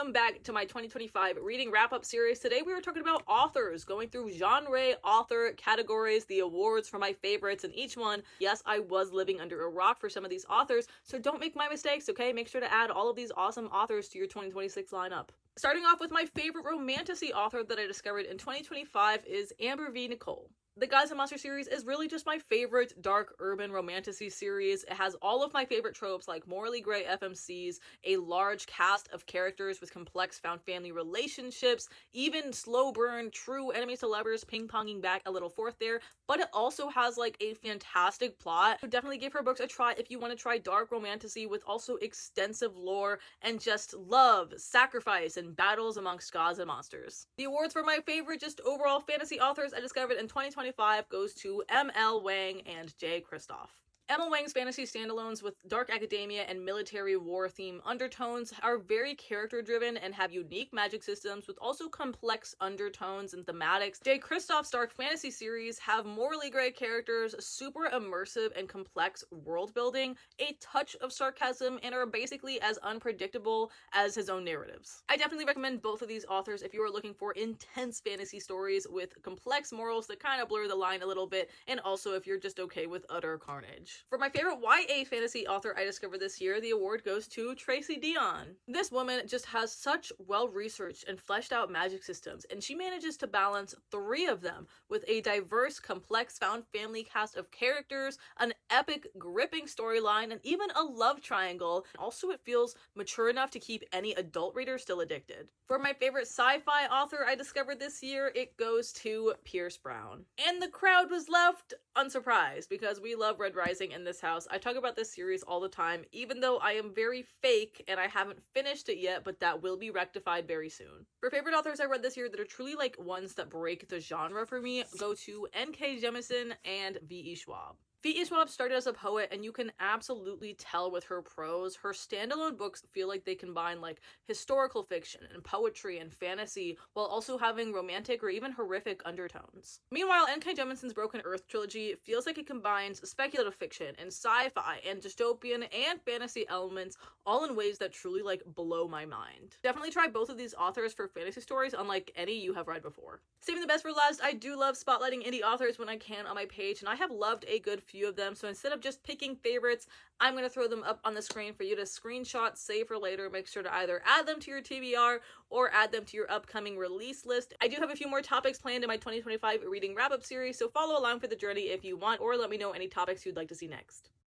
welcome back to my 2025 reading wrap-up series. Today we are talking about authors, going through genre, author categories, the awards for my favorites in each one. Yes, I was living under a rock for some of these authors, so don't make my mistakes, okay? Make sure to add all of these awesome authors to your 2026 lineup. Starting off with my favorite Romantasy author that I discovered in 2025 is Amber v. Nicole. The Gods and Monsters series is really just my favorite dark urban romantasy series. It has all of my favorite tropes like morally gray FMCs, a large cast of characters with complex found family relationships, even slow burn true enemies to lovers ping-ponging back a little forth there, but it also has like a fantastic plot. So definitely give her books a try if you want to try dark romantasy with also extensive lore and just love, sacrifice, and battles amongst gods and monsters. The awards for my favorite just overall fantasy authors I discovered in 2025 goes to M.L. Wang and J. Kristoff. M.L. Wang's fantasy standalones with dark academia and military war theme undertones are very character driven and have unique magic systems with also complex undertones and thematics. J. Kristoff's dark fantasy series have morally gray characters, super immersive and complex world building, a touch of sarcasm, and are basically as unpredictable as his own narratives. I definitely recommend both of these authors if you are looking for intense fantasy stories with complex morals that kind of blur the line a little bit, and also if you're just okay with utter carnage. For my favorite YA fantasy author I discovered this year, the award goes to Tracy Deonn. This woman just has such well-researched and fleshed out magic systems, and she manages to balance 3 of them with a diverse, complex found family cast of characters, an epic, gripping storyline, and even a love triangle. Also, it feels mature enough to keep any adult reader still addicted. For my favorite sci-fi author I discovered this year, it goes to Pierce Brown. And the crowd was left unsurprised because we love Red Rising in this house. I talk about this series all the time, even though I am very fake and I haven't finished it yet, but that will be rectified very soon. For favorite authors I read this year that are truly like ones that break the genre for me, go to N.K. Jemisin and V.E. Schwab. V.E. Schwab started as a poet, and you can absolutely tell with her prose. Her standalone books feel like they combine like historical fiction and poetry and fantasy while also having romantic or even horrific undertones. Meanwhile, N.K. Jemisin's Broken Earth trilogy feels like it combines speculative fiction and sci-fi and dystopian and fantasy elements all in ways that truly like blow my mind. Definitely try both of these authors for fantasy stories unlike any you have read before. Saving the best for last, I do love spotlighting indie authors when I can on my page, and I have loved a good few of them, so instead of just picking favorites, I'm going to throw them up on the screen for you to screenshot, save for later. Make sure to either add them to your TBR or add them to your upcoming release list. I do have a few more topics planned in my 2025 reading wrap-up series, so follow along for the journey if you want, or let me know any topics you'd like to see next.